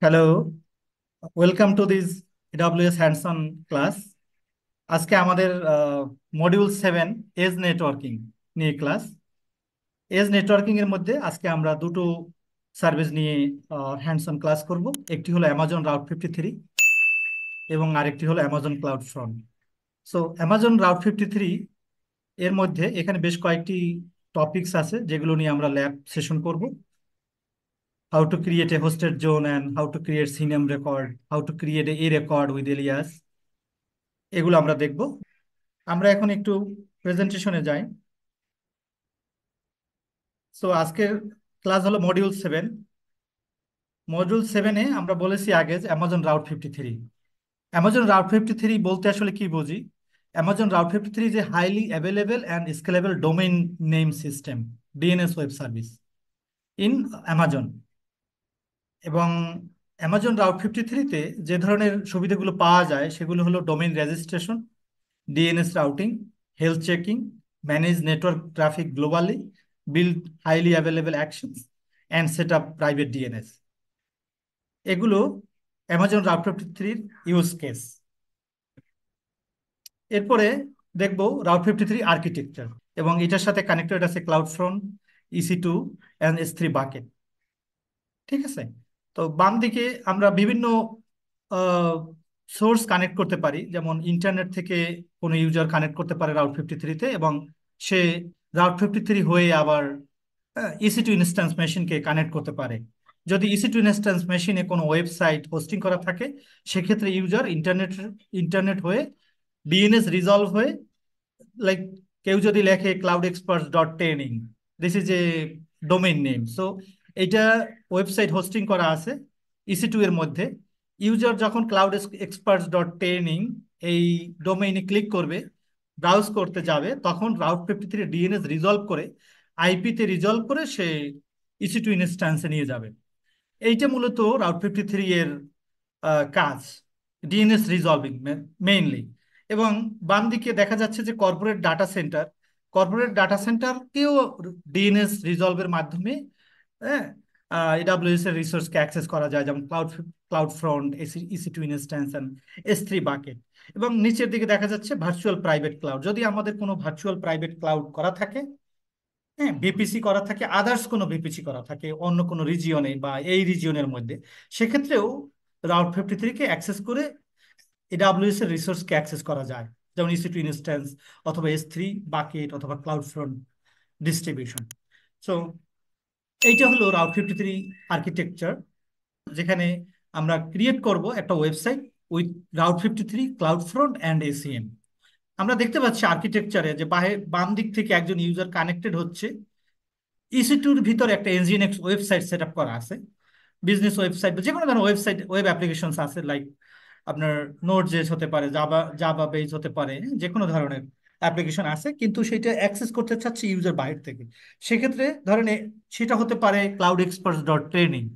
Hello, welcome to this AWS hands on class. আজকে আমাদের module 7 age networking নিয়ে class. Age networking এর মধ্যে আজকে আমরা দুটো সার্ভিস নিয়ে হ্যান্ডস অন ক্লাস করব। একটি হলো অ্যামাজন রাউট 53 এবং আরেকটি হলো Amazon cloud front. So Amazon route 53 এর মধ্যে এখানে বেশ কয়েকটি টপিকস আছে যেগুলো নিয়ে আমরা ল্যাব সেশন করব। How to create a hosted zone and how to create CNAME record, how to create a record with alias, এগুলো আমরা দেখব। আমরা এখন একটু প্রেজেন্টেশনে যাই। সো আজকের ক্লাস হলো মডিউল 7। মডিউল 7-এ আমরা বলেছি আগে যে অ্যামাজন রাউট 53। অ্যামাজন রাউট 53 বলতে আসলে কি বুঝি? অ্যামাজন রাউট 53 যে highly available and scalable domain name system, DNS web service in Amazon. এবং অ্যামাজন রাউট 53-তে যে ধরনের সুবিধাগুলো পাওয়া যায় সেগুলো হলো domain registration, DNS routing, health checking, manage network traffic globally, build highly available actions, and set up private DNS. এগুলো Amazon route 53-র use case. এরপরে দেখব রাউট 53 আর্কিটেকচার, এবং এটার সাথে কানেক্টেড আছে cloud front, EC2 and S3 bucket. ঠিক আছে? তো বাম দিকে আমরা বিভিন্ন সোর্স কানেক্ট করতে পারি, যেমন ইন্টারনেট থেকে কোনো ইউজার কানেক্ট করতে পারে রাউট 53-তে, এবং সে রাউট 53 হয়ে আবার EC2 ইনস্ট্যান্স মেশিনকে কানেক্ট করতে পারে। যদি EC2 ইনস্ট্যান্স মেশিনে কোনো ওয়েবসাইট হোস্টিং করা থাকে, সেক্ষেত্রে ইউজার ইন্টারনেট ইন্টারনেট হয়ে ডিএনএস রিজলভ হয়ে, লাইক কেউ যদি লেখে cloudexperts.training, this is a domain name. So এইটা ওয়েবসাইট হোস্টিং করা আছে EC2 এর মধ্যে। ইউজার যখন cloudexperts.training এই ডোমেইনে ক্লিক করবে, ব্রাউজ করতে যাবে, তখন রাউট 53 ডিএনএস রিজলভ করে, আইপিতে রিজলভ করে সে EC2 ইনস্ট্যান্সে নিয়ে যাবে। এইটা মূলত রাউট 53 এর কাজ, ডিএনএস রিজলভিং মেইনলি। এবং বাম দিকে দেখা যাচ্ছে যে কর্পোরেট ডাটা সেন্টারকেও ডিএনএস রিজলভের মাধ্যমে, হ্যাঁ, AWS এর রিসোর্সকে অ্যাক্সেস করা যায়, যেমন CloudFront, EC2 instance and S3 bucket. এবং নিচের দিকে দেখা যাচ্ছে ভার্চুয়াল প্রাইভেট ক্লাউড। যদি আমাদের কোনো ভার্চুয়াল প্রাইভেট ক্লাউড করা থাকে, হ্যাঁ, বিপিসি করা থাকে, আদার্স কোনো বিপিসি করা থাকে অন্য কোনো রিজিয়নে বা এই রিজিয়নের মধ্যে, সেক্ষেত্রেও রাউট 53-কে অ্যাক্সেস করে AWS এর রিসোর্সকে অ্যাক্সেস করা যায়, যেমন EC2 ইনস্ট্যান্স অথবা S3 বাকেট অথবা ক্লাউড ফ্রন্ট ডিস্ট্রিবিউশন। সো এইটা হলো রাউট 53 আর্কিটেকচার, যেখানে আমরা ক্রিয়েট করব একটা website with route 53 cloud front and ACM। আমরা দেখতে পাচ্ছি আর্কিটেকচারে যে বাম দিক থেকে একজন ইউজার কানেক্টেড হচ্ছে, EC2-র ভিতরে একটা NGINX ওয়েবসাইট সেট আপ করা আছে, বিজনেস ওয়েবসাইট বা যে কোনো ধরনের ওয়েবসাইট ওয়েব অ্যাপ্লিকেশন আছে, লাইক আপনার নোট জেস হতে পারে, জাভা জাভা বেজ হতে পারে, যে কোনো ধরনের অ্যাপ্লিকেশন আছে, কিন্তু সেটা অ্যাক্সেস করতে চাচ্ছে ইউজার বাইরে থেকে। সেক্ষেত্রে ধরেন সেটা হতে পারে cloudexperts.training।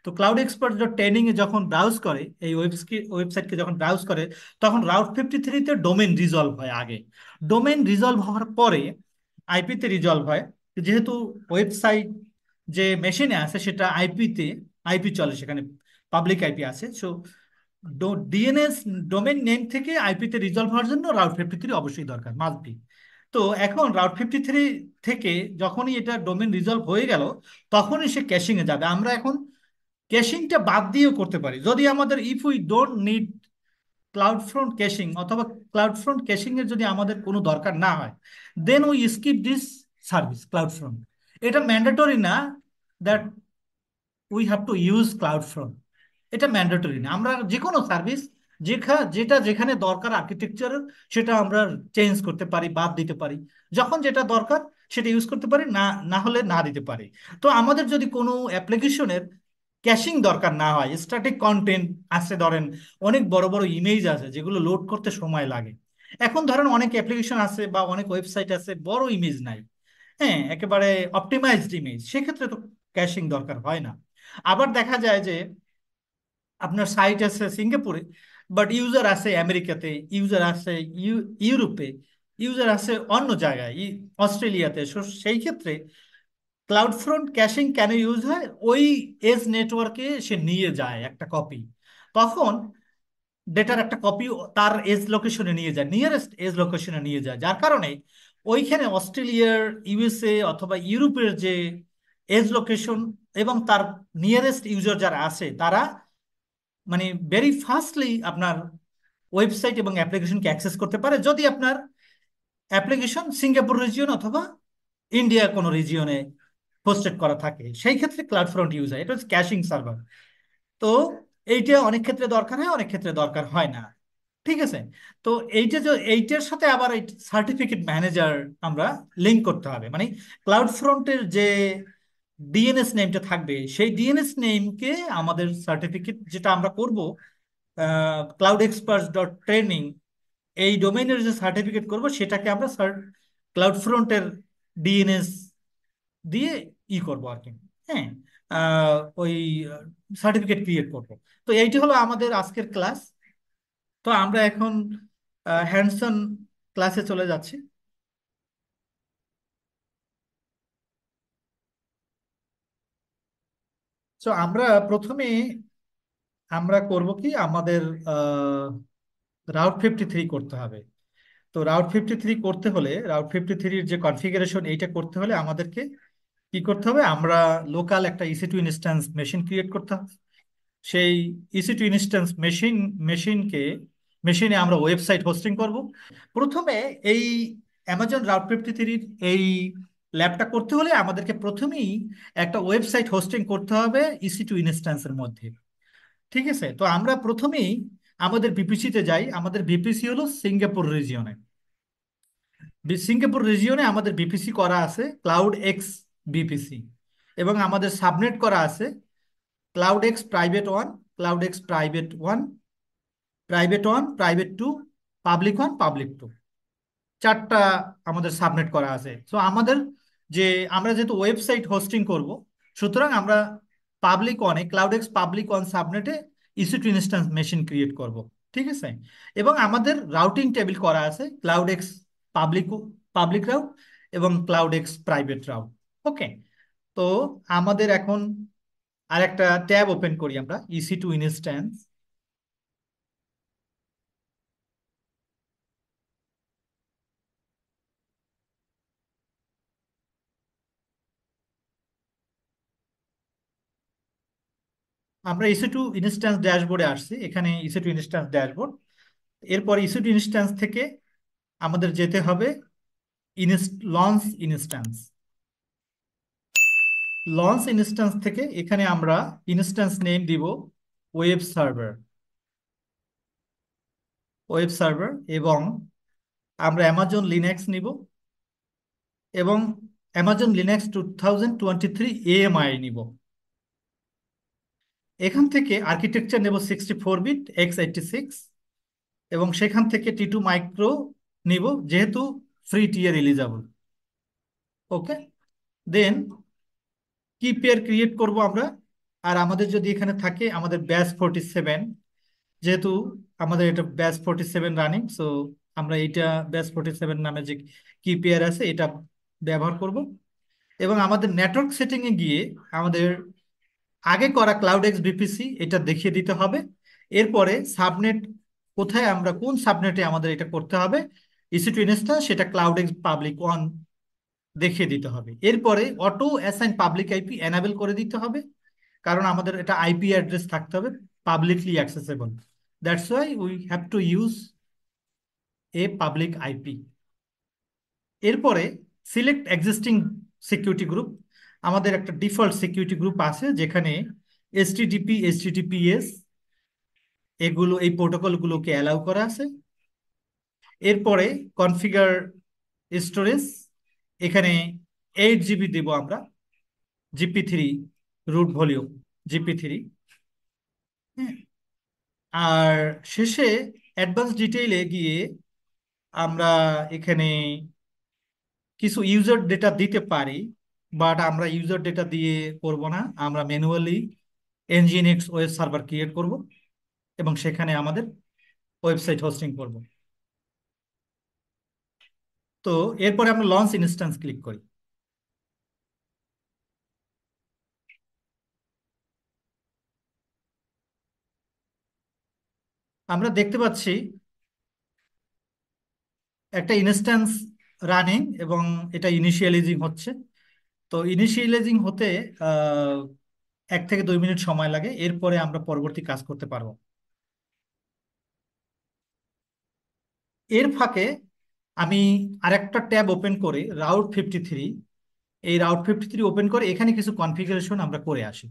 তো cloudexperts.training এ যখন ব্রাউজ করে, এই ওয়েবসাইটকে যখন ব্রাউজ করে, তখন রাউট 53-তে ডোমেন রিজলভ হয় আগে। ডোমেন রিজলভ হওয়ার পরে আইপিতে রিজলভ হয়। যেহেতু ওয়েবসাইট যে মেশিনে আছে সেটা আইপিতে, আইপি চলে সেখানে, পাবলিক আইপি আছে। সো ডিএনএস ডোমেন নেম থেকে আইপিতে রিজলভ হওয়ার জন্য রাউট 53 অবশ্যই দরকার, মাস্ট বি। তো এখন রাউট 53 থেকে যখনই এটা ডোমেন রিজলভ হয়ে গেল, তখনই সে ক্যাশিং এ যাবে। আমরা এখন ক্যাশিংটা বাদ দিয়েও করতে পারি, যদি আমাদের if we don't need cloud front caching, অথবা ক্লাউড ফ্রন্ট ক্যাশিং এর যদি আমাদের কোনো দরকার না হয়, then we skip this service CloudFront. এটা ম্যান্ডেটরি না that we have to use CloudFront, এটা ম্যান্ডেটরি না। আমরা যে কোনো সার্ভিস যেটা যেখানে দরকার আর্কিটেকচারের, সেটা আমরা চেঞ্জ করতে পারি, বাদ দিতে পারি। যখন যেটা দরকার সেটা ইউজ করতে পারি, না না হলে না দিতে পারি। তো আমাদের যদি কোনো অ্যাপ্লিকেশনের ক্যাশিং দরকার না হয়, স্ট্যাটিক কন্টেন্ট আছে, ধরেন অনেক বড় বড় ইমেজ আছে যেগুলো লোড করতে সময় লাগে। এখন ধরেন অনেক অ্যাপ্লিকেশন আছে বা অনেক ওয়েবসাইট আছে বড় ইমেজ নাই, হ্যাঁ, একেবারে অপটিমাইজড ইমেজ, সেক্ষেত্রে তো ক্যাশিং দরকার হয় না। আবার দেখা যায় যে আপনার সাইট আছে সিঙ্গাপুরে, বাট ইউজার আছে আমেরিকাতে, ইউজার আছে ইউরোপে, ইউজার আছে অন্য জায়গায়, অস্ট্রেলিয়াতে। সেই ক্ষেত্রে ক্লাউড ফ্রন্ট ক্যাশিং কেন ইউজ হয়? ওই এজ নেটওয়ার্কে সে নিয়ে যায় একটা কপি, তখন ডেটার একটা কপি তার এজ লোকেশনে নিয়ে যায়, নিয়ারেস্ট এজ লোকেশনে নিয়ে যায়, যার কারণে ওইখানে অস্ট্রেলিয়ার, ইউএসএ অথবা ইউরোপের যে এজ লোকেশন এবং তার নিয়ারেস্ট ইউজার যারা আছে তারা মানে ভেরি ফাস্টলি আপনার ওয়েবসাইট এবং অ্যাপ্লিকেশনকে অ্যাক্সেস করতে পারে, যদি আপনার অ্যাপ্লিকেশন সিঙ্গাপুর রিজিয়ন অথবা ইন্ডিয়া কোনো রিজিয়নে হোস্টেড করা থাকে। সেই ক্ষেত্রে ক্লাউড ফ্রন্ট ইউজ হয়, এটা হচ্ছে ক্যাশিং সার্ভার। তো এইটা অনেক ক্ষেত্রে দরকার হয়, অনেক ক্ষেত্রে দরকার হয় না। ঠিক আছে। তো এইটা যে এইটার সাথে আবার এই সার্টিফিকেট ম্যানেজার আমরা লিঙ্ক করতে হবে, মানে ক্লাউড ফ্রন্টের যে ডিএনএস নেমটা থাকবে সেই ডিএনএস নেমকে আমাদের সার্টিফিকেট যেটা আমরা করব, ক্লাউড এক্সপার্টস ডট ট্রেনিং, এই ডোমেইনের যে সার্টিফিকেট করব সেটাকে আমরা ক্লাউড ফ্রন্টের ডিএনএস দিয়ে করব আর কি। হ্যাঁ, ওই সার্টিফিকেট ক্রিয়েট করব। তো এইটি হলো আমাদের আজকের ক্লাস। তো আমরা এখন হ্যান্ডসন ক্লাসে চলে যাচ্ছি। তো আমরা প্রথমে আমরা করব কি, আমাদের রাউট 53 করতে হবে। তো রাউট 53 করতে হলে, রাউট 53-র যে কনফিগারেশন এইটা করতে হলে আমাদেরকে কি করতে হবে, আমরা লোকাল একটা EC2 ইনস্ট্যান্স মেশিন ক্রিয়েট করতে হবে। সেই EC2 ইনস্ট্যান্স মেশিনে আমরা ওয়েবসাইট হোস্টিং করব। প্রথমে এই অ্যামাজন রাউট 53-র এই ল্যাবটা করতে হলে আমাদেরকে প্রথমেই একটা ওয়েবসাইট হোস্টিং করতে হবে EC2 ইনস্ট্যান্সের মধ্যে। ঠিক আছে। তো আমরা প্রথমেই আমাদের বিপিসিতে যাই। আমাদের বিপিসি হলো সিঙ্গাপুর রিজিয়নে। সিঙ্গাপুর রিজিয়নে আমাদের বিপিসি করা আছে ক্লাউড এক্স বিপিসি, এবং আমাদের সাবনেট করা আছে cloud X private 1, cloud X private 1, private 1, private 2, public 1, public 2, চারটা আমাদের সাবনেট করা আছে। তো আমাদের যে আমরা যেহেতু ওয়েবসাইট হোস্টিং করব, সুতরাং আমরা পাবলিক 1-এ, ক্লাউড এক্স পাবলিক 1 সাবনেটে EC2 ইনস্ট্যান্স মেশিন ক্রিয়েট করব। ঠিক আছে। এবং আমাদের রাউটিং টেবিল করা আছে পাবলিক পাবলিক রাউট এবং cloud X private route. Okay. তো আমাদের এখন আরেকটা ট্যাব ওপেন করি আমরা, EC2 ইনস্ট্যান্স। আমরা EC2 ইনস্ট্যান্স ড্যাশবোর্ডে আসছি, এখানে EC2 ইনস্ট্যান্স ড্যাশবোর্ড। এরপর EC2 ইনস্ট্যান্স থেকে আমাদের যেতে হবে লঞ্চ ইনস্ট্যান্স। লঞ্চ ইনস্ট্যান্স থেকে এখানে আমরা ইনস্ট্যান্স নেম দিব ওয়েব সার্ভার, এবং আমরা অ্যামাজন লিনাক্স নিব, এবং অ্যামাজন লিনাক্স 2023 AMI নিব। এখান থেকে আর্কিটেকচার নেব 64 বিট x86, এবং সেখান থেকে T2 মাইক্রো নিব, যেহেতু ফ্রি টিয়ার এলিজাবল। ওকে। দেন কি পেয়ার ক্রিয়েট করব আমরা। আর আমাদের যদি এখানে থাকে আমাদের ব্যাস 47, যেহেতু আমাদের এটা ব্যাস 47 রানিং, সো আমরা এইটা ব্যাস 47 নামে যে কি পেয়ার আছে এটা ব্যবহার করব। এবং আমাদের নেটওয়ার্ক সেটিং এ গিয়ে আমাদের আগে করা ক্লাউড এক্স বিপিসি এটা দেখিয়ে দিতে হবে। এরপরে সাবনেট কোথায়, আমরা কোন সাবনেটে আমাদের এটা করতে হবে, EC2 ইনস্ট্যান্স সেটা ক্লাউড এক্স পাবলিক 1 দেখিয়ে দিতে হবে। এরপরে auto assign public IP enable করে দিতে হবে, কারণ আমাদের এটা আইপি অ্যাড্রেস থাকতে হবে publicly accessible. That's why we have to use a public IP. এরপরে সিলেক্ট এক্সিস্টিং সিকিউরিটি গ্রুপ। আমাদের একটা ডিফল্ট সিকিউরিটি গ্রুপ আছে যেখানে HTTP HTTPS এগুলো, এই প্রোটোকলগুলোকে অ্যালাউ করা আছে। এরপরে কনফিগার স্টোরেজ, এখানে 8 GB দেব আমরা, GP3 রুট ভলিউম, GP3। আর শেষে অ্যাডভান্স ডিটেইলে গিয়ে আমরা এখানে কিছু ইউজার ডেটা দিতে পারি, বাট আমরা ইউজার ডেটা দিয়ে করব না, আমরা manually nginx web server create করব এবং সেখানে আমাদের ওয়েবসাইট হোস্টিং করব। তো এরপরে আমরা লঞ্চ ইনস্ট্যান্স ক্লিক করি। আমরা দেখতে পাচ্ছি একটা ইনস্ট্যান্স রানিং এবং এটা ইনিশিয়ালাইজিং হচ্ছে। তো ইনিশিয়ালাইজিং হতে আহ, 1 থেকে 2 মিনিট সময় লাগে, এরপরে আমরা পরবর্তী কাজ করতে পারবো। এর ফাঁকে আমি আরেকটা ট্যাব ওপেন করে রাউট 53, এই রাউট 53 ওপেন করে এখানে কিছু কনফিগারেশন আমরা করে আসি।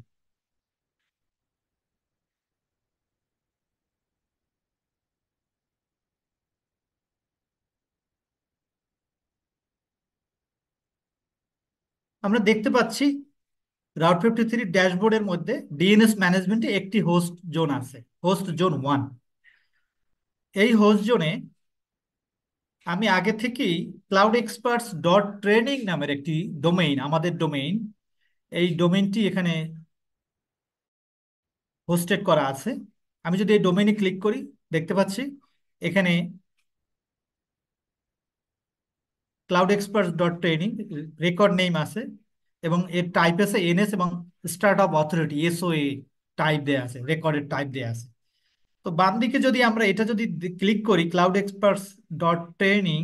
আমরা দেখতে পাচ্ছি রাউট 53 ড্যাশবোর্ডের মধ্যে ডিএনএস ম্যানেজমেন্টে একটি হোস্ট জোন আছে, হোস্ট জোন 1। এই হোস্ট জোনে আমি আগে থেকেই cloudexperts.training নামের একটি ডোমেইন, আমাদের ডোমেইন, এই ডোমেইনটি এখানে হোস্টেড করা আছে। আমি যদি এই ডোমেইনে ক্লিক করি, দেখতে পাচ্ছি এখানে cloudexperts.training রেকর্ড নেম আছে এবং এর টাইপ আছে এনএস এবং start of authority SOA type দেয়া আছে, রেকর্ডের টাইপ দেয়া আছে। তো বাম দিকে যদি আমরা এটা যদি ক্লিক করি cloudexperts.training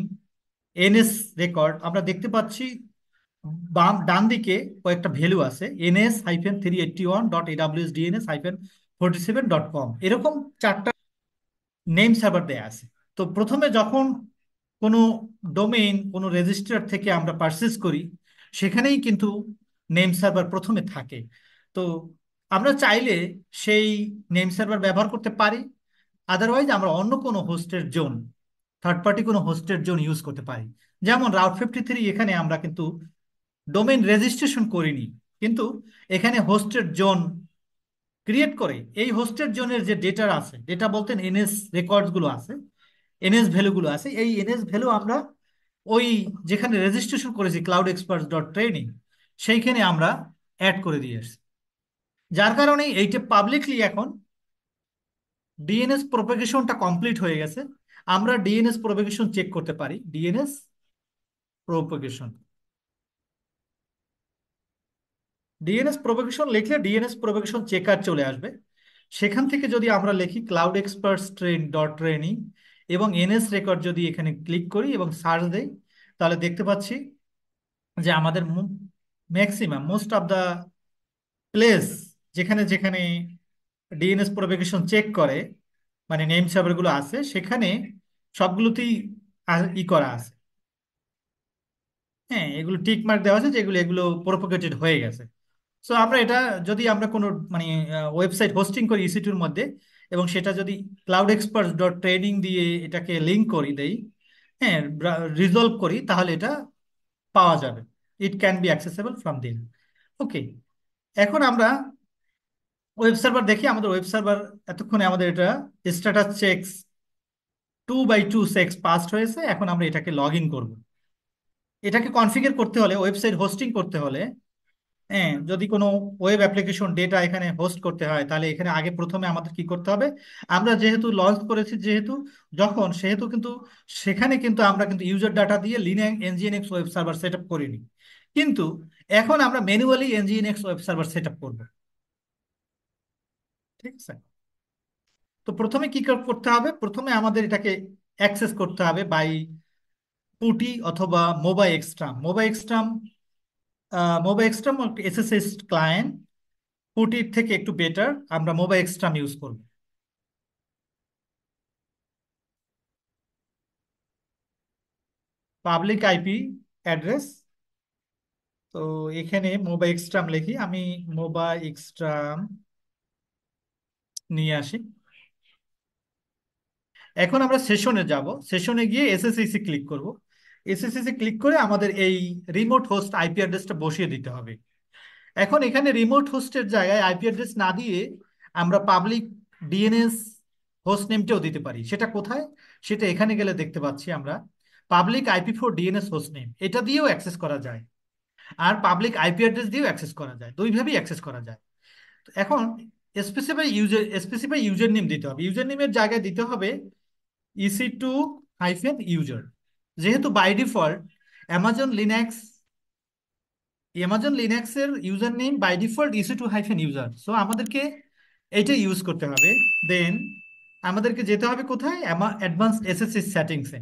এনএস রেকর্ড, আমরা দেখতে পাচ্ছি ডান দিকে কয়েকটা ভ্যালু আছে, ns-381.aws-dns-47.com, এরকম 4টা নেম সার্ভার দেয়া আছে। তো প্রথমে যখন কোনো ডোমেইন কোনো রেজিস্ট্রার থেকে আমরা পারচেজ করি, সেখানেই কিন্তু নেম সার্ভার প্রথমে থাকে। তো আমরা চাইলে সেই নেম সার্ভার ব্যবহার করতে পারি, আদারওয়াইজ আমরা অন্য কোনো হোস্টের জোন, থার্ড পার্টি কোনো হোস্টের জোন ইউজ করতে পারি। যেমন রাউট 53, এখানে আমরা কিন্তু ডোমেইন রেজিস্ট্রেশন করিনি, কিন্তু এখানে হোস্টের জোন ক্রিয়েট করে এই হোস্টের জোনের যে ডেটা আছে, ডেটা বলতেন এনএস রেকর্ডস গুলো আছে, এনএস ভ্যালু গুলো আছে, এই এনএস ভ্যালু আমরা ওই যেখানে রেজিস্ট্রেশন করেছি cloudexperts.training সেইখানে আমরা অ্যাড করে দিয়ে এসেছি। যার কারণে এইটা পাবলিকলি এখন ডিএনএস প্রোপাগেশনটা কমপ্লিট হয়ে গেছে। আমরা ডিএনএস প্রোপাগেশন চেক করতে পারি, ডিএনএস প্রোপাগেশন, ডিএনএস প্রোপাগেশন লিখলে ডিএনএস প্রোপাগেশন চেকার চলে আসবে। সেখান থেকে যদি আমরা লিখি cloudexperts.training এবং এনএস রেকর্ড যদি এখানে ক্লিক করি এবং সার্চ দেই, তাহলে দেখতে পাচ্ছি যে আমাদের maximum most of the place যেখানে যেখানে ডিএনএস প্রোপাগেশন চেক করে, মানে নেম সার্ভার গুলো আছে, সেখানে সবগুলোতেই করা আছে। হ্যাঁ, এগুলো টিক মার্ক দেওয়া আছে যেগুলো এগুলো প্রোপাগেটেড হয়ে গেছে। সো আমরা এটা যদি আমরা কোনো মানে ওয়েবসাইট হোস্টিং করি ইসি2-র মধ্যে এবং সেটা যদি cloudexperts.training দিয়ে এটাকে লিঙ্ক করি দেই, হ্যাঁ, রিজলভ করি, তাহলে এটা পাওয়া যাবে। It can be accessible from there. Okay, এখন আমরা ওয়েব সার্ভার দেখি। আমাদের ওয়েব সার্ভার এতক্ষণে আমাদের এটা স্ট্যাটাস চেকস 2/2 চেকস পাসড হয়েছে। এখন আমরা এটাকে লগ ইন করবো। এটাকে কনফিগার করতে হলে, ওয়েবসাইট হোস্টিং করতে হলে, হ্যাঁ, যদি কোনো ওয়েব অ্যাপ্লিকেশন ডেটা এখানে হোস্ট করতে হয়, তাহলে এখানে আগে প্রথমে আমাদের কি করতে হবে, আমরা যেহেতু লঞ্চ করেছি, যেহেতু যখন সেহেতু কিন্তু সেখানে কিন্তু আমরা কিন্তু ইউজার ডাটা দিয়ে Linux NGINX web server set up করিনি, কিন্তু এখন আমরা manually NGINX web server set up করবো। ঠিক আছে, তো প্রথমে কি করতে হবে, প্রথমে আমাদের এটাকে অ্যাক্সেস করতে হবে বাই পুটি অথবা মোবা এক্সট্রাম এসএসএস ক্লায়েন্ট। পুটির থেকে একটু বেটার, আমরা মোবা এক্সট্রাম ইউজ করব। পাবলিক আইপি অ্যাড্রেস, তো এখানে মোবা এক্সট্রাম লিখি আমি, মোবা এক্সট্রাম নিয়ে আসি। এখন আমরা সেশনে যাব, সেশনে গিয়ে এসএসসি ক্লিক করব। এসএসসি ক্লিক করে আমাদের এই রিমোট হোস্ট আইপি অ্যাড্রেসটা বসিয়ে দিতে হবে। এখন এখানে রিমোট হোস্টের জায়গায় আইপি অ্যাড্রেস না দিয়ে আমরা পাবলিক ডিএনএস হোস্ট নেমটাও দিতে পারি। সেটা কোথায়, সেটা এখানে গেলে দেখতে পাচ্ছি আমরা public IP4 DNS host name, এটা দিয়েও অ্যাক্সেস করা যায়, আর পাবলিক আইপি অ্যাড্রেস দিয়েও অ্যাক্সেস করা যায়, দুইভাবেই অ্যাক্সেস করা যায়। তো এখন স্পেসিফাই ইউজার নেম দিতে হবে। ইউজার নেমের জায়গায় দিতে হবে EC2-user। যেহেতু by default Amazon Linux Amazon লিনাক্সের user name by default EC2-user, so আমাদেরকে এটা ইউজ করতে হবে। দেন আমাদেরকে যেতে হবে কোথায়? অ্যাডভান্স এসএসসি সেটিংসে।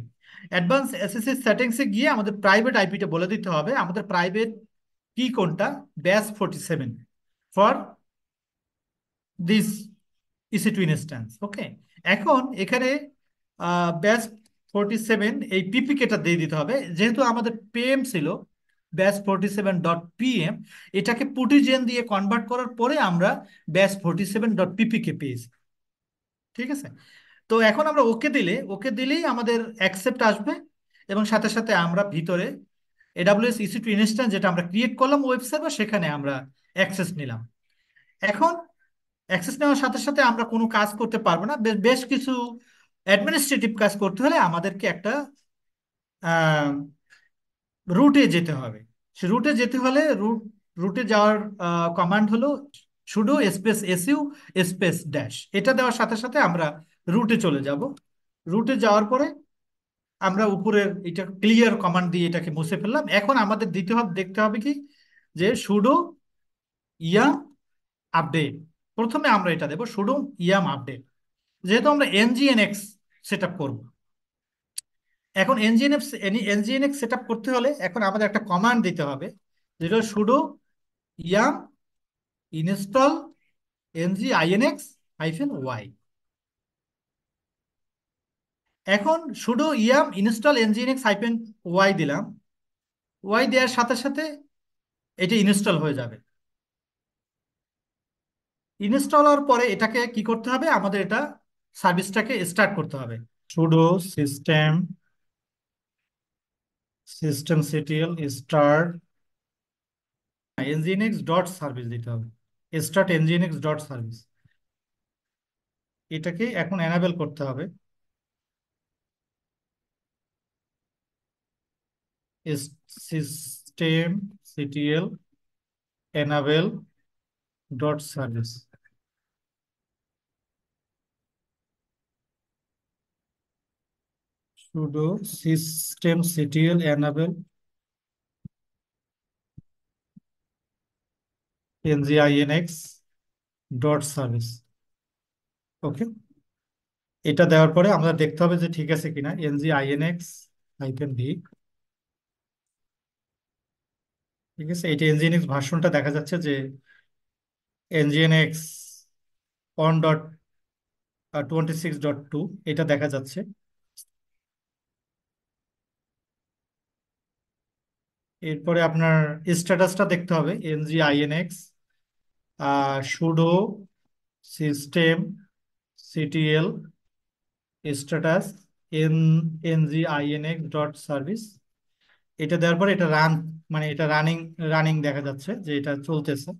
অ্যাডভান্স এসএসসি সেটিংসে গিয়ে আমাদের প্রাইভেট আইপিটা বলে দিতে হবে। আমাদের প্রাইভেট কি কোনটা? ব্যাস 47 ফর দিস ইসি2 ইনস্ট্যান্স। ওকে, এখন এখানে ব্যাস 47 এই পিপিকেটা দিয়ে দিতে হবে। যেহেতু আমাদের পিএম ছিল ব্যাস 47 ডট পিএম, এটাকে পুটিজেন দিয়ে কনভার্ট করার পরে আমরা ব্যাস 47 ডট পিপিকে পেয়েছি। ঠিক আছে, তো এখন আমরা ওকে দিলেই আমাদের অ্যাকসেপ্ট আসবে, এবং সাথে সাথে আমরা ভিতরে AWS EC2 ইনস্ট্যান্স যেটা আমরা ক্রিয়েট করলাম ওয়েব সার্ভার, সেখানে আমরা অ্যাক্সেস নিলাম। এখন অ্যাক্সেস নেওয়ার সাথে সাথে আমরা কোনো কাজ করতে পারবো না। বেশ কিছু অ্যাডমিনিস্ট্রেটিভ কাজ করতে হলে আমাদেরকে একটা রুটে যেতে হবে। সে রুটে যেতে হলে রুটে যাওয়ার কমান্ড হলো pseudo space SU space dash. এটা দেওয়ার সাথে সাথে আমরা রুটে চলে যাব। রুটে যাওয়ার পরে আমরা উপরের এটা ক্লিয়ার কমান্ড দিয়ে এটাকে মুছে ফেললাম। এখন আমাদের দেখতে হবে কি, যে সুডো ইয়াম আপডেট। প্রথমে আমরা এটা দেবো সুডো ইয়াম আপডেট, যেহেতু আমরা এনজিএনএক্স সেট আপ করবো। এখন এনজিএনএক্স সেট আপ করতে হলে এখন আমাদের একটা কমান্ড দিতে হবে, যেটা সুডো ইয়াম ইনস্টল NGINX-Y। এখন সুডো ইয়াম ইনস্টল NGINX-Y দিলাম। ওয়াই দেওয়ার সাথে সাথে এটা ইনস্টল হয়ে যাবে। ইনস্টল হওয়ার পরে এটাকে কি করতে হবে? আমাদের এটা সার্ভিসটাকে স্টার্ট করতে হবে। সুডো সিস্টেমctl স্টার্ট nginx.service দিতে হবে। স্টার্ট nginx.service, এটাকে এখন এনাবেল করতে হবে। সিস্টেমctl enable.service। sudo systemctl enable nginx.service। ওকে, এটা দেওয়ার পরে আমরা দেখতে হবে যে ঠিক আছে কিনা। nginx-v, ঠিক আছে, এটা nginx ভার্সনটা দেখা যাচ্ছে যে nginx 1.26.2 এটা দেখা যাচ্ছে। এরপরে আপনার স্ট্যাটাসটা দেখতে হবে nginx সুডো সিস্টেমctl স্ট্যাটাস nginx.service। এটা দেওয়ার পরে এটা মানে এটা রানিং রানিং দেখা যাচ্ছে যে এটা চলতেছে।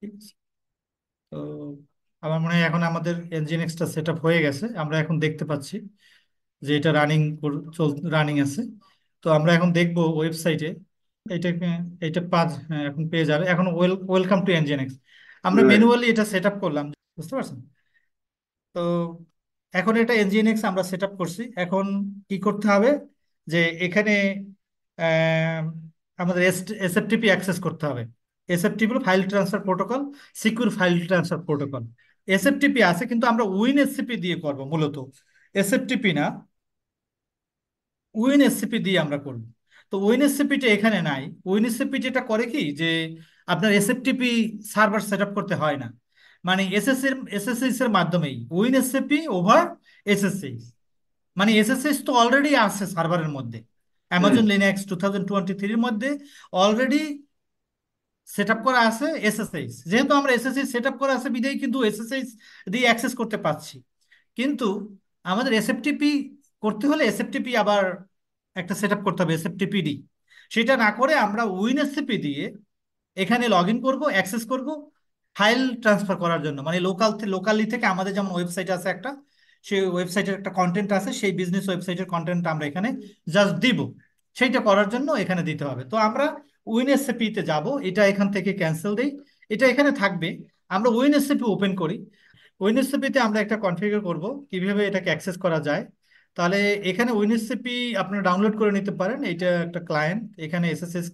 ঠিক আছে? তো আমার মনে হয় এখন আমাদের nginx-টা সেট আপ হয়ে গেছে। আমরা এখন দেখতে পাচ্ছি যে এটা রানিং আছে। তো আমরা এখন দেখবো ওয়েবসাইটে এটাকে, এটা হ্যাঁ, এখন পেয়ে যাবে। এখন ওয়েলকাম টু nginx আমরা ম্যানুয়ালি এটা সেট আপ করলাম, বুঝতে পারছেন? তো এখন এটা nginx আমরা সেট আপ করছি। এখন কি করতে হবে, যে এখানে আহ, আমাদের এসএফটিপি অ্যাক্সেস করতে হবে। এসএফটিপি হলো file transfer protocol, secure file transfer protocol. SFTP আছে কিন্তু আমরা উইন এসসিপি দিয়ে করব মূলত, এসএফটিপি না, উইন এসসিপি দিয়ে আমরা করব। তো উইন এসসিপিটা এখানে নাই। উইন এসসিপি যেটা করে কি, যে আপনার এসএফটিপি সার্ভার সেট আপ করতে হয় না, মানে এসএসএস এর মাধ্যমেই উইন এসএফটি ওভার এসএসএস। মানে এসএসএস তো অলরেডি আছে সার্ভারের মধ্যে, অ্যামাজন লিনাক্স 2023-র মধ্যে অলরেডি সেট আপ করা আছে এসএসএস। যেহেতু আমরা এসএসএস সেট আপ করা আছে বিধায় কিন্তু এসএসএস দিয়ে অ্যাক্সেস করতে পারছি। কিন্তু আমাদের এসএফটিপি করতে হলে এসএফটিপি আবার একটা সেট আপ করতে হবে, এসএফটিপিডি। সেটা না করে আমরা উইনএসসিপি দিয়ে এখানে লগ ইন করবো, অ্যাক্সেস করব ফাইল ট্রান্সফার করার জন্য। মানে লোকালি থেকে আমাদের যেমন ওয়েবসাইট আছে একটা, সেই ওয়েবসাইটের একটা কন্টেন্ট আছে, সেই বিজনেস ওয়েবসাইটের কন্টেন্ট আমরা এখানে জাস্ট দিব। সেইটা করার জন্য এখানে দিতে হবে। তো আমরা উইনএসসিপি তে যাব, এটা এখান থেকে ক্যান্সেল দেই, এটা এখানে থাকবে। আমরা উইনএসসিপি ওপেন করি। উইনএসসিপি তে আমরা একটা কনফিগার করব কিভাবে এটাকে অ্যাক্সেস করা যায়। তাহলে এখানে উইনএসসিপি আপনারা ডাউনলোড করে নিতে পারেন। এটা একটা ক্লায়েন্ট, এখানে এসএসএস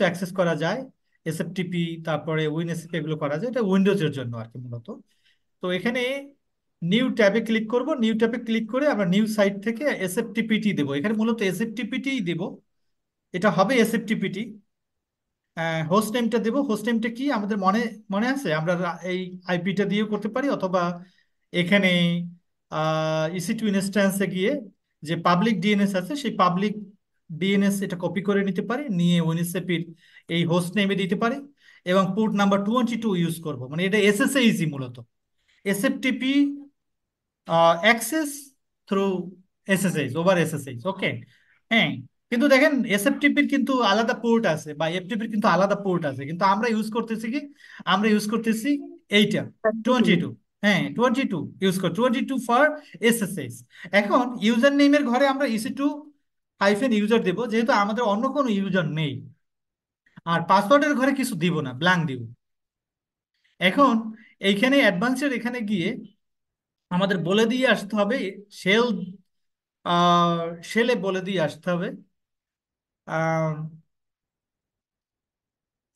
অ্যাক্সেস করা যায়। এসএফটিপি, তারপরে উইনএসিপি, এগুলো করা যায়, এটা উইন্ডোজের জন্য আর কি মূলত। তো এখানে নিউ ট্যাবে ক্লিক করব, নিউ ট্যাবে ক্লিক করে আমরা নিউ সাইট থেকে এসএফটিপিটি দেবো, এখানে মূলত এসএফটিপিটি দেব, এটা হবে এসএফটিপিটি। হোস্ট নেমটা দেবো, হোস্ট নেমটা কি আমাদের মনে মনে আছে, আমরা এই আইপিটা দিয়েও করতে পারি, অথবা এখানে ইসি2 ইনস্ট্যান্সে গিয়ে যে পাবলিক ডিএনএস আছে সেই পাবলিক ডিএনএস এটা কপি করে নিতে পারি, নিয়ে ওএনএসএপির এই হোস্ট নেমে দিতে পারি, এবং পোর্ট নাম্বার 22 ইউজ করব, মানে এটা এসএসএইচই মূলত, SFTP access through SSH, over SSH, okay. হ্যাঁ, কিন্তু দেখেন এসএফটিপির কিন্তু আলাদা পোর্ট আছে, বা এফটিপির কিন্তু আলাদা পোর্ট আছে, কিন্তু আমরা ইউজ করতেছি কি, আমরা ইউজ করতেছি এইটা, 22। হ্যাঁ, 22 ইউজ কর, 22 ফর এসএসএইচ। এখন ইউজার নেমের ঘরে আমরা EC2-ইউজার দেবো, যেহেতু আমাদের অন্য কোনো ইউজার নেই। আর পাসওয়ার্ডের ঘরে কিছু দিব না, ব্ল্যাঙ্ক দিব। এখন এইখানে অ্যাডভান্সের এখানে গিয়ে আমাদের বলে দিয়ে আসতে হবে, শেল শেলে বলে দিয়ে আসতে হবে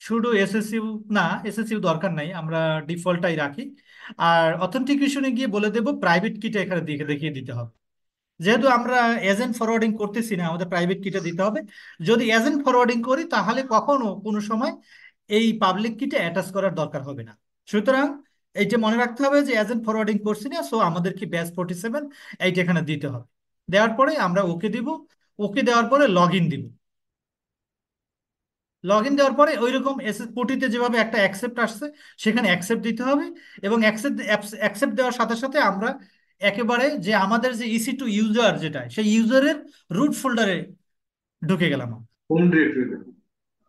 শুধু এসএসইউ, না এসএসইউ দরকার নাই, আমরা ডিফল্টটাই রাখি। আর অথেন্টিকেশনে গিয়ে বলে দেব প্রাইভেট কিটা এখানে দেখিয়ে দিতে হবে, যেহেতু আমরা এজেন্ট ফরওয়ার্ডিং করতেছি না, আমাদের প্রাইভেট কিটা দিতে হবে। যদি এজেন্ট ফরওয়ার্ডিং করি তাহলে কখনো কোনো সময় এই পাবলিক কিটা অ্যাটাচ করার দরকার হবে না। সুতরাং এইটা মনে রাখতে হবে যে এজেন্ট ফরওয়ার্ডিং করছি না, সো আমাদের কি ব্যাস 47 এইটা এখানে দিতে হবে। দেওয়ার পরে আমরা ওকে দিব, ওকে দেওয়ার পরে লগ ইন দিব। লগ ইন দেওয়ার পরে ওই রকম এসএসপুটিতে যেভাবে একটা অ্যাকসেপ্ট আসছে, সেখানে অ্যাকসেপ্ট দিতে হবে, এবং অ্যাকসেপ্ট অ্যাকসেপ্ট দেওয়ার সাথে সাথে আমরা একেবারে যে আমাদের যে EC2 ইউজার যেটা, সেই ইউজারের রুট ফোল্ডারে ঢুকে গেলাম, হোম ডিরেক্টরিতে।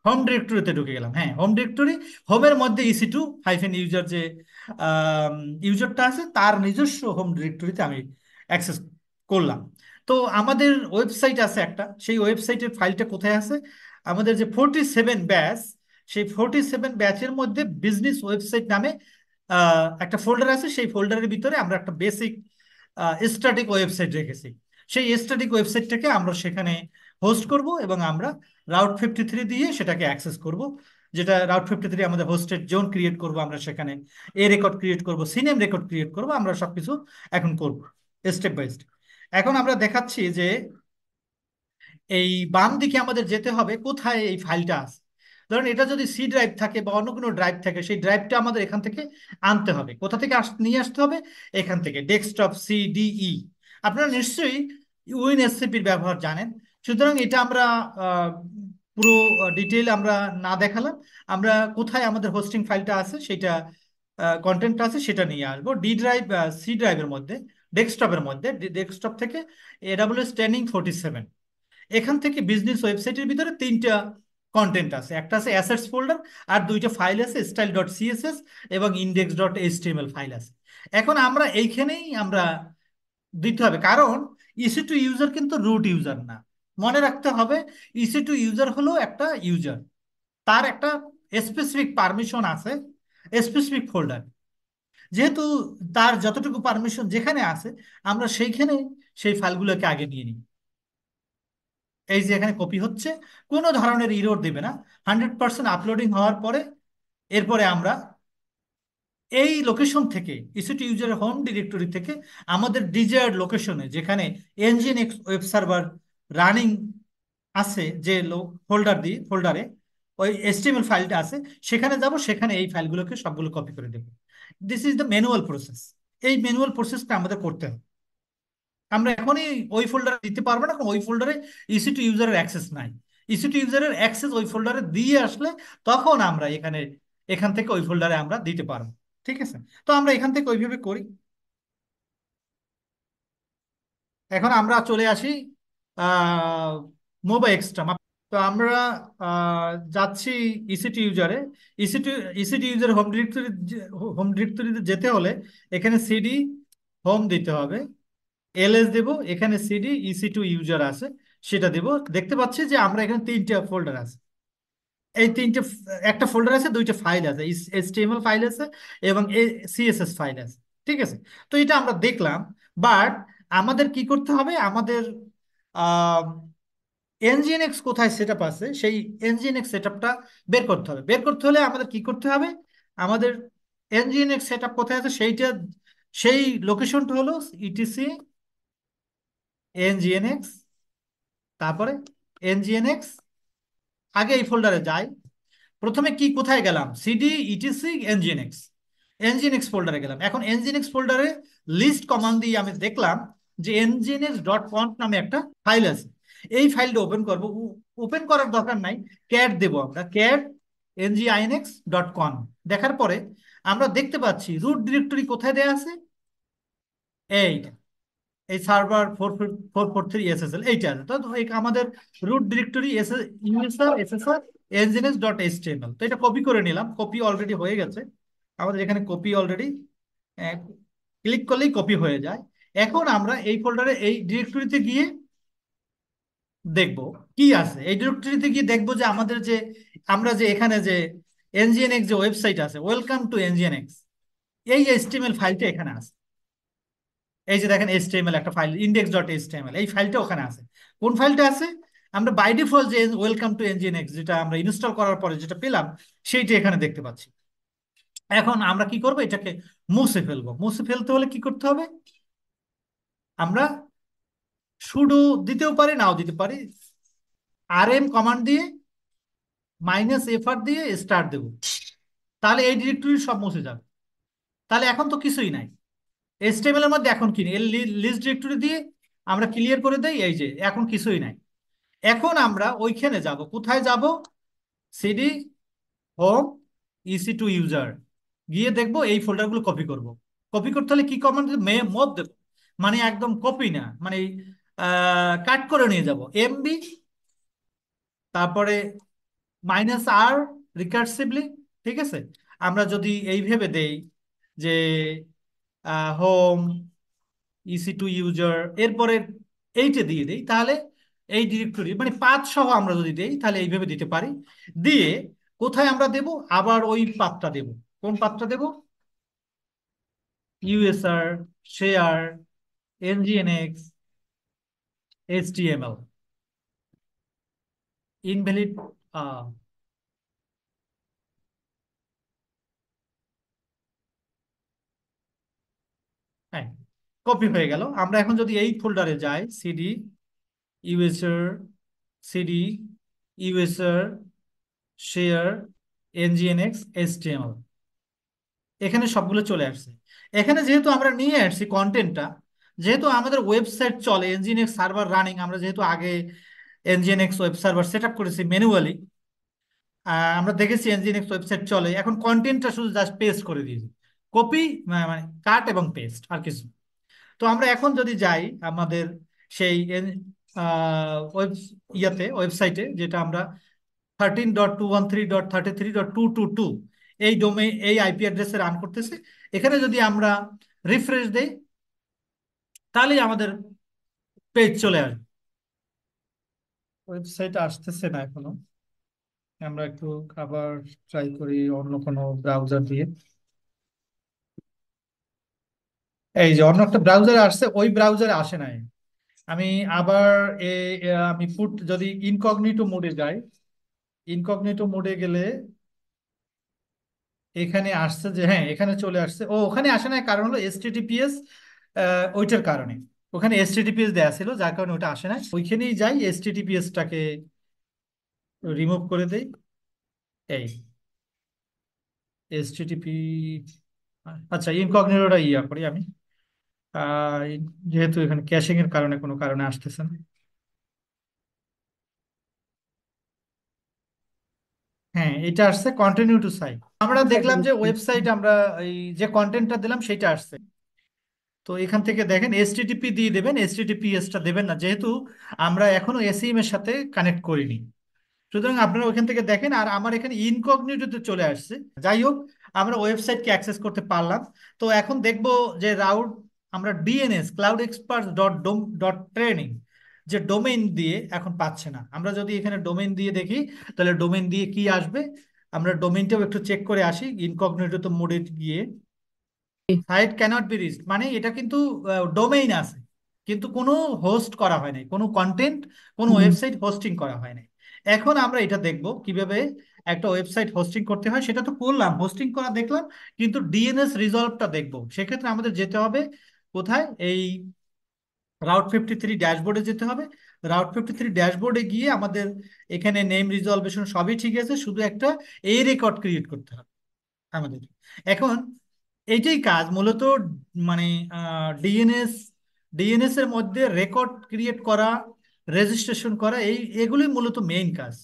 হোম ডিরেক্টরিতে ঢুকে গেলাম। হ্যাঁ, হোম ডিরেক্টরি, হোমের মধ্যে EC2-ইউজার যে ইউজারটা আছে তার নিজস্ব হোম ডিরেক্টরিতে আমি অ্যাক্সেস করলাম। তো আমাদের ওয়েবসাইট আছে একটা, সেই ওয়েবসাইটের ফাইলটা কোথায় আছে, আমাদের যে 47 ব্যাচ, সেই 47 ব্যাচের মধ্যে বিজনেস ওয়েবসাইট নামে একটা ফোল্ডার আছে, সেই ফোল্ডারের ভিতরে আমরা একটা বেসিক স্ট্যাটিক ওয়েবসাইট রেখেছি। সেই স্ট্যাটিক ওয়েবসাইটটাকে আমরা সেখানে হোস্ট করব, এবং আমরা রাউট 53 দিয়ে সেটাকে অ্যাক্সেস করব, যেটা রাউট 53 আমাদের হোস্টেড জোন ক্রিয়েট করব, আমরা সেখানে রেকর্ড ক্রিয়েট করব, সিনেম রেকর্ড ক্রিয়েট করব, আমরা সবকিছু এখন করব স্টেপ বাই স্টেপ। এখন আমরা দেখাচ্ছি যে এই বাম দিকে আমাদের যেতে হবে, কোথায় এই ফাইলটা আছে। ধরুন এটা যদি সি ড্রাইভ থাকে বা অন্য কোনো ড্রাইভ থাকে, সেই ড্রাইভটা আমাদের এখান থেকে আনতে হবে। কোথা থেকে নিয়ে আসতে হবে, এখান থেকে ডেস্কটপ CDE। আপনারা নিশ্চয়ই উইন এসসিপির ব্যবহার জানেন, সুতরাং এটা আমরা আহ, পুরো ডিটেইল আমরা না দেখালাম, আমরা কোথায় আমাদের হোস্টিং ফাইলটা আছে সেটা, কন্টেন্টটা আছে সেটা নিয়ে আসবো। সি ড্রাইভের মধ্যে, ডেস্কটপের মধ্যে, ডেস্কটপ থেকে AWS Training 47, এখান থেকে বিজনেস ওয়েবসাইটের ভিতরে 3টা কন্টেন্ট আছে, একটা আছে অ্যাসেটস ফোল্ডার, আর 2টা ফাইল আছে style.css এবং index.html ফাইল আছে। এখন আমরা এইখানেই আমরা দিতে হবে, কারণ EC2 ইউজার কিন্তু রুট ইউজার না। মনে রাখতে হবে EC2 ইউজার হলো একটা ইউজার, তার একটা স্পেসিফিক পারমিশন আছে, স্পেসিফিক ফোল্ডার, যেহেতু তার যতটুকু পারমিশন যেখানে আছে আমরা সেইখানে সেই ফাইলগুলোকে আগে নিয়ে নিই। এই যে এখানে কপি হচ্ছে, কোনো ধরনের ইরোর দেবে না, 100% আপলোডিং হওয়ার পরে এরপরে আমরা এই লোকেশন থেকে, EC2 ইউজারের হোম ডিরেক্টরি থেকে আমাদের ডিজায়ার্ড লোকেশনে, যেখানে NGINX ওয়েব সার্ভার রানিং আছে, যে ফোল্ডারে ওই HTML ফাইলটা আছে, সেখানে যাব, সেখানে এই ফাইলগুলোকে সবগুলো কপি করে দেবো। This is the manual process. এই ম্যানুয়াল প্রসেসটা আমাদের করতে হবে। আমরা এখনই ওই ফোল্ডারে দিতে পারবো না, কারণ ওই ফোল্ডারে EC2 ইউজারের অ্যাক্সেস নাই। EC2 ইউজারের অ্যাক্সেস ওই ফোল্ডারে দিয়ে আসলে তখন আমরা এখান থেকে ওই ফোল্ডারে আমরা দিতে পারবো। ঠিক আছে, তো আমরা এখান থেকে ওইভাবে করি। এখন আমরা চলে আসি মোবা এক্সট্রা। তো আমরা যাচ্ছি EC2 ইউজারে। ইসিটি ইউজার হোম ডিরেক্টরিতে যেতে হলে এখানে সিডি হোম দিতে হবে, LS দেব, এখানে CD EC2 ইউজার আছে সেটা দেব। দেখতে পাচ্ছি যে আমরা এখানে 3টা ফোল্ডার আছে, এই 3টে, একটা ফোল্ডার আছে, 2টা ফাইল আছে, HTML ফাইল আছে এবং CSS ফাইল আছে। ঠিক আছে, তো এটা আমরা দেখলাম, বাট আমাদের কি করতে হবে, আমাদের এনজিএনএক্স কোথায় সেট আপ আছে, সেই এনজিএনএক্স সেট আপটা বের করতে হবে। বের করতে হলে আমাদের কি করতে হবে, আমাদের এনজিএনএক্স সেট আপ কোথায় আছে সেইটা, সেই লোকেশনটা হলো ইটিসি এনজিএনএক্স, তারপরে এনজিএনএক্স, আগে এই ফোল্ডারে যাই। প্রথমে কি কোথায় গেলাম, সিডি ইটিসি এনজিএনএক্স, এনজিএনএক্স ফোল্ডারে গেলাম। এখন এনজিএনএক্স ফোল্ডারে লিস্ট কমান্ড দিয়ে আমি দেখলাম যে nginx ডট কনফ নামে একটা ফাইল আছে। এই ফাইলটা ওপেন করব। ওপেন করার দরকার নাই, ক্যাট দেবো আমরা, ক্যাট nginx ডট কন। দেখার পরে আমরা দেখতে পাচ্ছি রুট ডিরেক্টরি কোথায় দেয়া আছে, এইটা, এই সার্ভার 443 SSL এইটা আছে। তো আমাদের root directory USR SSR nginx dot HTML. তো এটা কপি করে নিলাম, কপি অলরেডি হয়ে গেছে আমাদের এখানে, কপি অলরেডি ক্লিক করলেই কপি হয়ে যায়। এখন আমরা এই ফোল্ডারে এই ডিরেক্টরিতে গিয়ে দেখব কি আছে। এই ডিরেক্টরিতে গিয়ে দেখবো যে আমাদের যে, আমরা যে এখানে যে nginx যে ওয়েবসাইট আছে, ওয়েলকাম টু nginx, এই এইচটিএমএল ফাইলটা এখানে আছে। এই যে দেখেন এইচটিএমএল একটা ফাইল, index.html, এই ফাইলটা ওখানে আছে। কোন ফাইলটা আছে, আমরা বাই ডিফল্ট যে ওয়েলকাম টু nginx যেটা আমরা ইনস্টল করার পরে যেটা পেলাম সেইটা এখানে দেখতে পাচ্ছি। এখন আমরা কি করব, এটাকে মুছে ফেলবো। মুছে ফেলতে হলে কি করতে হবে, আমরা সুডো দিতেও পারি নাও দিতে পারি, rm কমান্ড দিয়ে -fr দিয়ে স্টার্ট দেব, তাহলে এই ডিরেক্টরি সব মুছে যাবে। তাহলে এখন তো কিছুই নাই এইচটিএমএল এর মধ্যে, এখন কি নেই, লিস্ট ডিরেক্টরি দিয়ে আমরা ক্লিয়ার করে দেই, এই যে এখন কিছুই নাই। এখন আমরা ওইখানে যাব, কোথায় যাব, CD home EC two user, গিয়ে দেখবো এই ফোল্ডারগুলো কপি করব। কপি করতে হলে কি কমান্ড, মপ দেবো, মানে একদম কপি না, মানে কাট করে নিয়ে যাব, এমবি, তারপরে -r রিকার্সিভলি। ঠিক আছে, আমরা যদি এই ভেবে দেই যে হোম ইসি টু ইউজার, এরপরে এইটা দিয়ে দেই, তাহলে এই ডিরেক্টরি মানে পাথ সহ আমরা যদি দেই তাহলে এইভাবে দিতে পারি। দিয়ে কোথায় আমরা দেব, আবার ওই পাথটা দেব। কোন পাথটা দেব, USR share nginx html invalid. হ্যাঁ, কপি হয়ে গেল। আমরা এখন যদি এই ফোল্ডারে যাই, CD USR, CD USR share nginx html, এখানে সবগুলো চলে আসছে। এখানে যেহেতু আমরা নিয়ে আসছি কন্টেন্টটা, যেহেতু আমাদের ওয়েবসাইট চলে nginx সার্ভার রানিং, আমরা যেহেতু আগে nginx web server set up করেছি ম্যানুয়ালি, আমরা দেখেছি nginx ওয়েবসাইট চলে, এখন কন্টেন্টটা শুধু জাস্ট পেস্ট করে দিয়েছি, কপি, মানে কাট এবং পেস্ট, আর কিছু। তো আমরা এখন যদি যাই আমাদের সেই ওয়েব ইয়াতে, ওয়েবসাইটে, যেটা আমরা 13.213.33.222 এই এই আইপি অ্যাড্রেসে রান করতেছে, এখানে যদি আমরা রিফ্রেশ দেই তাহলেই আমাদের পেজ চলে আসবে। ওয়েবসাইট আসতেছে না এখনো, আমরা একটু আবার ট্রাই করি অন্য কোনো ব্রাউজার দিয়ে। এই যে অন্য একটা ব্রাউজারে আসছে, ওই ব্রাউজারে আসে নাই। আমি আবার আমি যদি ইনকগনিটো মোডে যাই, ইনকগনিটো মোডে গেলে এখানে আসছে যে, হ্যাঁ এখানে চলে আসছে। ও, ওখানে আসে না, কারণ হলো এসটিটিপিএস, ওইটার কারণে। ওখানে এসটিটিপিএস দেয়া ছিল যার কারণে ওটা আসে না। ওইখানেই যাই, এসটিটিপিএস টাকে রিমুভ করে দেই। এই এসটিটিপি, আচ্ছা ইনকগনিটোটা ইয়া করি আমি, আহ, যেহেতু এখানে ক্যাশিং এর কারণে কোনো কারণে আসতেছে না। হ্যাঁ, এটা আসছে কন্টিনিউ টু সাইট। আমরা দেখলাম যে ওয়েবসাইট, আমরা এই যে কন্টেন্টটা দিলাম সেটা আসছে। তো এখান থেকে দেখেন এসটিটিপি দিয়ে দেবেন, এসটিটিপিএস টা দেবেন না, যেহেতু আমরা এখনো এসইএম এর সাথে কানেক্ট করিনি। সুতরাং আপনারা ওইখান থেকে দেখেন। আর আমার এখানে ইনকগনিটোতে চলে আসছে। যাই হোক, আমরা ওয়েবসাইটকে অ্যাক্সেস করতে পারলাম। তো এখন দেখব যে রাউট, আমরা DNS cloud expert dot dot training যে ডোমেইন দিয়ে এখন পাচ্ছে না। আমরা যদি এখানে ডোমেইন দিয়ে দেখি তাহলে ডোমেইন দিয়ে কি আসবে, আমরা ডোমেইনটাও একটু চেক করে আসি ইনকগনিটো মোডে গিয়ে। সাইট ক্যানট বি রিচড, মানে এটা কিন্তু ডোমেইন আছে, কিন্তু কোনো হোস্ট করা হয় নাই, কোনো কন্টেন্ট, কোনো হুম। ওয়েবসাইট হোস্টিং করা হয় নাই। এখন আমরা এটা দেখব কিভাবে একটা ওয়েবসাইট হোস্টিং করতে হয়। সেটা তো করলাম, হোস্টিং করা দেখলাম, কিন্তু ডিএনএস রিজলভটা দেখব। সেক্ষেত্রে আমাদের যেতে হবে কোথায়? এই রাউট 53 ড্যাশবোর্ডে যেতে হবে। রাউট 53 ড্যাশবোর্ডে গিয়ে আমাদের এখানে নেম রিজলভেশন সবই ঠিক আছে, শুধু একটা এই রেকর্ড ক্রিয়েট করতে হবে আমাদের। এখন এইটাই কাজ মূলত, মানে ডিএনএস ডিএনএস এর মধ্যে রেকর্ড ক্রিয়েট করা, রেজিস্ট্রেশন করা, এগুলোই মূলত মেইন কাজ।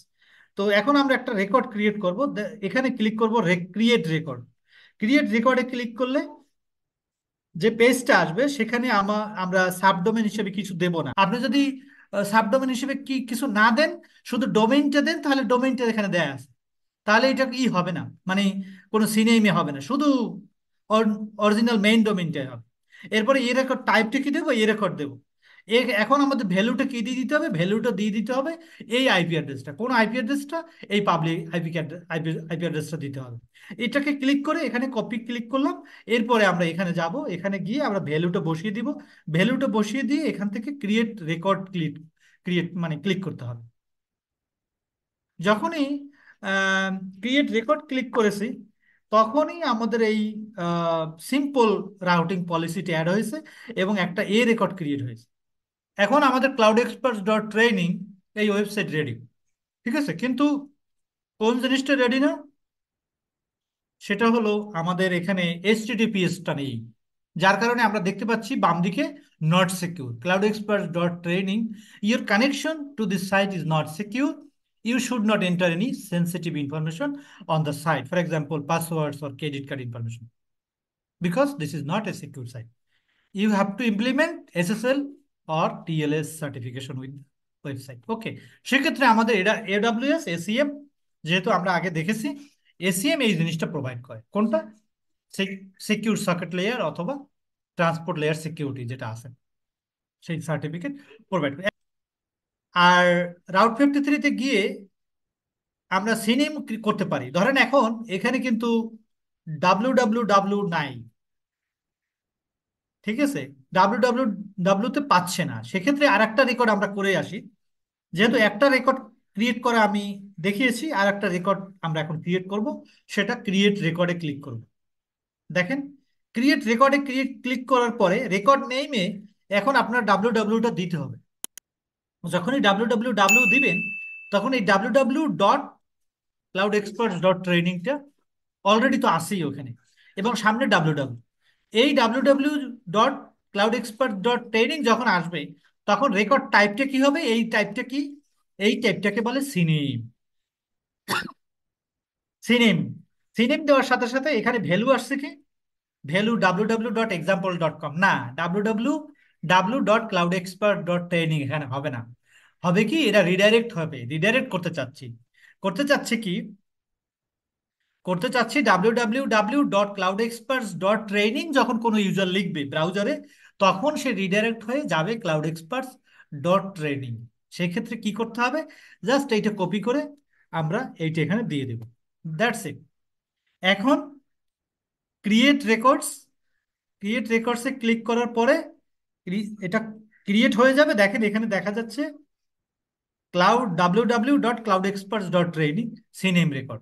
তো এখন আমরা একটা রেকর্ড ক্রিয়েট করব। এখানে ক্লিক করব ক্রিয়েট রেকর্ড। ক্রিয়েট রেকর্ডে ক্লিক করলে যে পেজটা আসবে সেখানে আমরা সাবডোমেন হিসেবে কিছু দেব না। আপনি যদি সাবডোমেন হিসেবে কিছু না দেন, শুধু ডোমেইনটা দেন, তাহলে ডোমেইনটা এখানে দেয়া আছে, তাহলে এটা কি হবে না, মানে কোনো সিনেমে হবে না, শুধু অরিজিনাল মেইন ডোমেইনটাই হবে। এরপরে এ রেকর্ড টাইপটা কি দেবো? এ রেকর্ড দেবো। এখন আমাদের ভ্যালুটা কি দিয়ে দিতে হবে? ভ্যালুটা দিয়ে দিতে হবে এই আইপি অ্যাড্রেসটা। কোন আইপি অ্যাড্রেসটা? এই পাবলিক আইপি অ্যাড্রেসটা দিতে হবে। এটাকে ক্লিক করে এখানে কপি ক্লিক করলাম। এরপরে আমরা এখানে যাব, এখানে গিয়ে আমরা ভ্যালুটা বসিয়ে দিব। ভ্যালুটা বসিয়ে দিয়ে এখান থেকে ক্রিয়েট রেকর্ড ক্রিয়েট মানে ক্লিক করতে হবে। যখনই ক্রিয়েট রেকর্ড ক্লিক করেছি, তখনই আমাদের এই সিম্পল রাউটিং পলিসিটি অ্যাড হয়েছে এবং একটা এ রেকর্ড ক্রিয়েট হয়েছে। এখন আমাদের cloudexperts.training এই ওয়েবসাইট রেডি, ঠিক আছে। কিন্তু কোন জিনিসটা রেডি না? সেটা হলো আমাদের এখানে এইচটিটিপিএসটা নেই, যার কারণে আমরা দেখতে পাচ্ছি বাম দিকে not secure. cloudexperts.training, your connection to this site is not secure. You should not enter any sensitive information on the site, for example passwords or credit card information, because this is not a secure site. You have to implement SSL or TLS certification with website. Okay, সেক্ষেত্রে আমাদের এটা AWS ACM, যেহেতু আমরা আগে দেখেছি, ACM এই জিনিসটা provide করে। কোনটা? সিকিউর সকেট লেয়ার অথবা ট্রান্সপোর্ট লেয়ার সিকিউরিটি যেটা আছে, সেই সার্টিফিকেট প্রোভাইড করে। আর রাউট 53-তে গিয়ে আমরা সিনেম করতে পারি। ধরেন এখন এখানে কিন্তু ডাব্লিউ নাই, ঠিক আছে, ডাব্লিউ তে পাচ্ছে না। সেক্ষেত্রে আর একটা রেকর্ড আমরা করে আসি। যেহেতু একটা রেকর্ড ক্রিয়েট করা আমি দেখিয়েছি, আর একটা রেকর্ড আমরা এখন ক্রিয়েট করব। সেটা ক্রিয়েট রেকর্ডে ক্লিক করব। দেখেন, ক্রিয়েট রেকর্ডে ক্লিক করার পরে রেকর্ড নেইমে এখন আপনার ডাব্লিউটা দিতে হবে। যখনই ডাব্লিউ দিবেন, তখন এই www.cloudexperts.trainingটা অলরেডি তো আসেই ওখানে, এবং সামনে ডাব্লিউ। এই www.cloudexperts.training যখন আসবে, তখন রেকর্ড টাইপটা কি হবে? এই টাইপটা কি? এই টাইপটাকে বলে সিনেম। সিনেম সিনেম দেওয়ার সাথে সাথে এখানে ভ্যালু আসছে কি? ভ্যালু www.example.com না, www.cloudexpert.training এখানে হবে না। হবে কি? এটা রিডাইরেক্ট হবে, রিডাইরেক্ট করতে চাচ্ছি কি? করতে চাচ্ছি www.cloudexperts.training যখন কোনো ইউজার লিখবে ব্রাউজারে, তখন সে রিডাইরেক্ট হয়ে যাবে cloudexperts.training। সেক্ষেত্রে কি করতে হবে? জাস্ট এইটা কপি করে আমরা এইটা এখানে দিয়ে দেব। That's it. এখন ক্রিয়েট রেকর্ডস ক্রিয়েট রেকর্ডসে ক্লিক করার পরে এটা ক্রিয়েট হয়ে যাবে। দেখেন এখানে দেখা যাচ্ছে www.cloudexperts.training সিনেম রেকর্ড।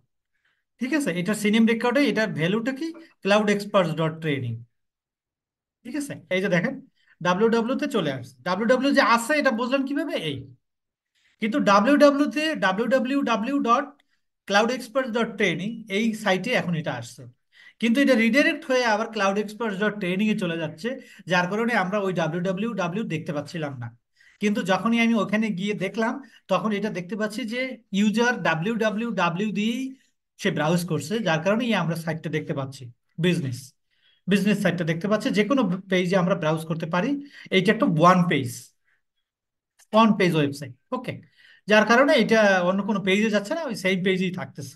ঠিক আছে, এটা সিনেম রেকর্ডে এটার ভ্যালুটা কি? cloudexperts.training। ঠিক আছে, এই যে দেখেন তে চলে আসছে। যে আছে এটা বুঝলাম কিভাবে? এই, কিন্তু www.cloudexperts.training এই সাইটে এখন এটা আসছে, কিন্তু এটা রিডাইরেক্ট হয়ে আবার cloudexperts.training এ চলে যাচ্ছে, যার কারণে আমরা ওই দেখতে পাচ্ছিলাম না। কিন্তু যখনই আমি ওখানে গিয়ে দেখলাম, তখন এটা দেখতে পাচ্ছি যে ইউজার দিয়েই সে ব্রাউজ করছে, যার কারণে আমরা সাইটটা দেখতে পাচ্ছি। বিজনেস বিজনেস সাইটটা দেখতে পাচ্ছি, যে কোনো পেজে আমরা ব্রাউজ করতে পারি। এইটা একটা ওয়ান পেজ ওয়েবসাইট। ওকে, যার কারণে এটা অন্য কোনো পেজে যাচ্ছে না, ওই সেম পেজেই থাকতেছে,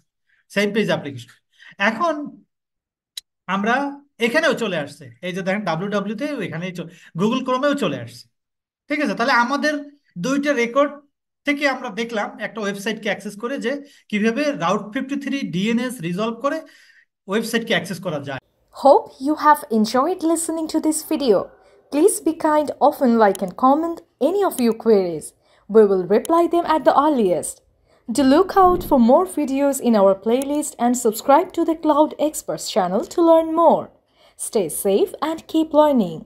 সেম পেজ অ্যাপ্লিকেশন। এখন আমরা এখানেও চলে আসছে, এই যে দেখেন তে এখানেই গুগল ক্রোমেও চলে আসছে। ঠিক আছে, তাহলে আমাদের দুইটা রেকর্ড থেকে আমরা দেখলাম একটা ওয়েবসাইটকে অ্যাক্সেস করে যে কিভাবে রাউট 53 ডিএনএস রিজলভ করে ওয়েবসাইটকে অ্যাক্সেস করা যায়। Hope you have enjoyed listening to this video. Please be kind, often like and comment any of your queries. We will reply them at the earliest. Do look out for more videos in our playlist and subscribe to the Cloud Experts channel to learn more. Stay safe and keep learning.